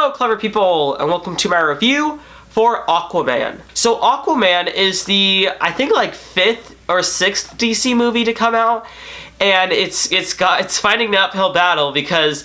Hello, clever people, and welcome to my review for Aquaman. So Aquaman is the, I think, like 5th or 6th DC movie to come out, and it's fighting the uphill battle because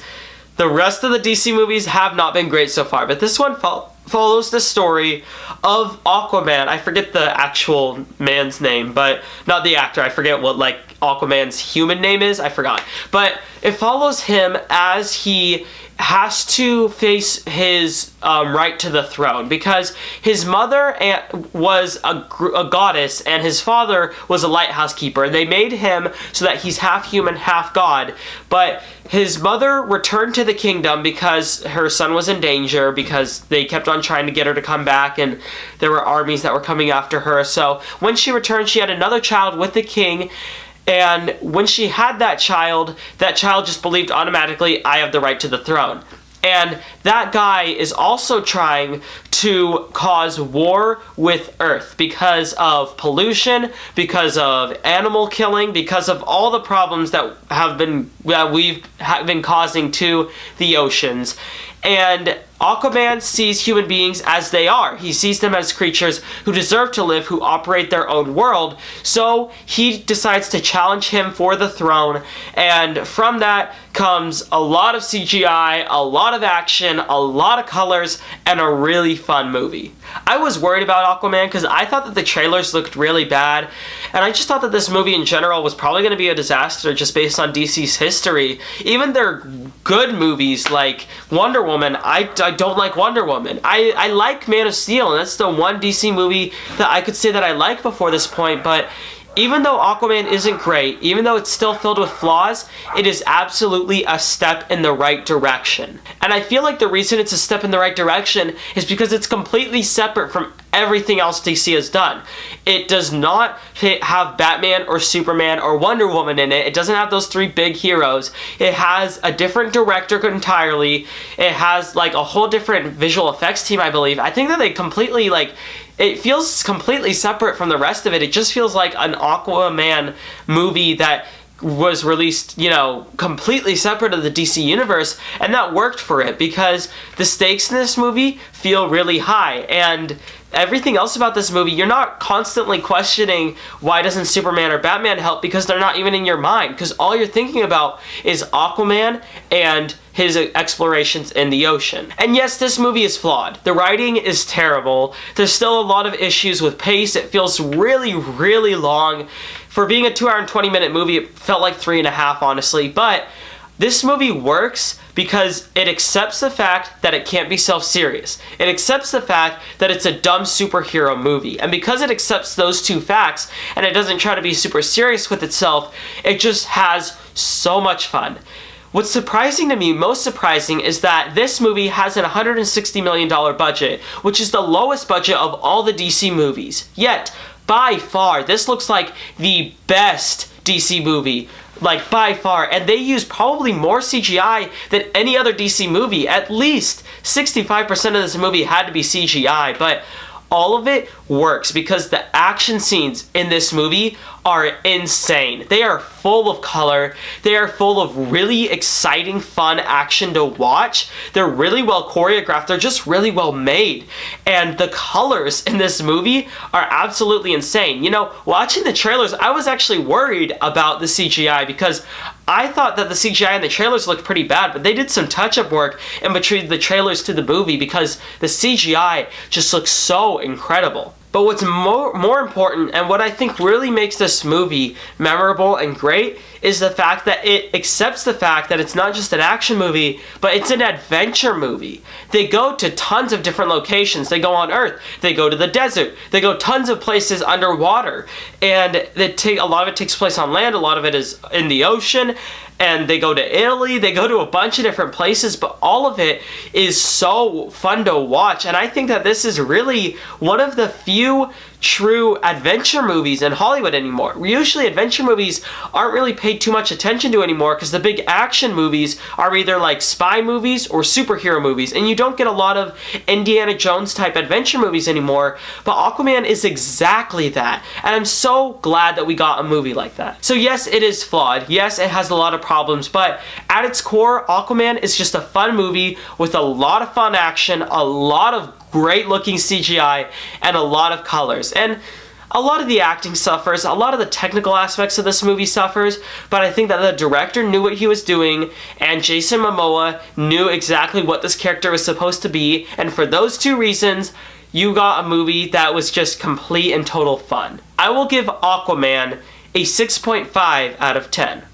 the rest of the DC movies have not been great so far. But this one follows the story of Aquaman. I forget the actual man's name, but not the actor. I forget what like Aquaman's human name is. I forgot. But it follows him as he has to face his right to the throne because his mother was a goddess and his father was a lighthouse keeper. They made him so that he's half human, half god. But his mother returned to the kingdom because her son was in danger because they kept on trying to get her to come back and there were armies that were coming after her. So when she returned, she had another child with the king. And when she had that child just believed automatically, I have the right to the throne. And that guy is also trying to cause war with Earth because of pollution, because of animal killing, because of all the problems that we've been causing to the oceans. And Aquaman sees human beings as they are. He sees them as creatures who deserve to live, who operate their own world. So he decides to challenge him for the throne. And from that comes a lot of CGI, a lot of action, a lot of colors, and a really fun movie. I was worried about Aquaman because I thought that the trailers looked really bad. And I just thought that this movie in general was probably going to be a disaster just based on DC's history. Even their good movies like Wonder Woman, I don't like Wonder Woman. I like Man of Steel, and that's the one DC movie that I could say that I like before this point, but even though Aquaman isn't great, even though it's still filled with flaws, it is absolutely a step in the right direction. And I feel like the reason it's a step in the right direction is because it's completely separate from everything else DC has done. It does not have Batman or Superman or Wonder Woman in it. It doesn't have those three big heroes. It has a different director entirely. It has like a whole different visual effects team, I believe. I think that they completely it feels completely separate from the rest of it. It just feels like an Aquaman movie that was released, completely separate of the DC universe, and that worked for it because the stakes in this movie feel really high, and everything else about this movie, you're not constantly questioning why doesn't Superman or Batman help because they're not even in your mind, because all you're thinking about is Aquaman and his explorations in the ocean. And yes, this movie is flawed. The writing is terrible. There's still a lot of issues with pace. It feels really, really long. For being a 2-hour and 20-minute movie, it felt like 3.5, honestly. But this movie works because it accepts the fact that it can't be self-serious. It accepts the fact that it's a dumb superhero movie. And because it accepts those two facts, and it doesn't try to be super serious with itself, it just has so much fun. What's surprising to me, most surprising, is that this movie has an $160 million budget, which is the lowest budget of all the DC movies. Yet, by far, this looks like the best DC movie. Like, by far. And they use probably more CGI than any other DC movie. At least 65% of this movie had to be CGI, but all of it works because the action scenes in this movie are insane. They are full of color. They are full of really exciting, fun action to watch. They're really well choreographed. They're just really well made. And the colors in this movie are absolutely insane. Watching the trailers, I was actually worried about the CGI because I thought that the CGI in the trailers looked pretty bad, but they did some touch-up work in between the trailers to the movie because the CGI just looks so incredible. But what's more important, and what I think really makes this movie memorable and great, is the fact that it accepts the fact that it's not just an action movie, but it's an adventure movie. They go to tons of different locations. They go on Earth. They go to the desert. They go tons of places underwater. And a lot of it takes place on land. A lot of it is in the ocean. And they go to Italy, they go to a bunch of different places, but all of it is so fun to watch. And I think that this is really one of the few true adventure movies in Hollywood anymore. Usually adventure movies aren't really paid too much attention to anymore because the big action movies are either like spy movies or superhero movies, and you don't get a lot of Indiana Jones type adventure movies anymore, but Aquaman is exactly that, and I'm so glad that we got a movie like that. So yes, it is flawed. Yes, it has a lot of problems, but at its core, Aquaman is just a fun movie with a lot of fun action, a lot of great looking CGI, and a lot of colors. And a lot of the acting suffers, a lot of the technical aspects of this movie suffers, but I think that the director knew what he was doing, and Jason Momoa knew exactly what this character was supposed to be, and for those two reasons, you got a movie that was just complete and total fun. I will give Aquaman a 6.5 out of 10.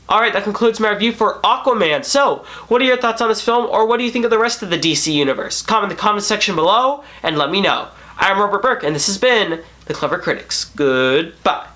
Alright, that concludes my review for Aquaman. So, what are your thoughts on this film, or what do you think of the rest of the DC Universe? Comment in the comment section below, and let me know. I'm Robert Burke, and this has been The Clever Critics. Goodbye.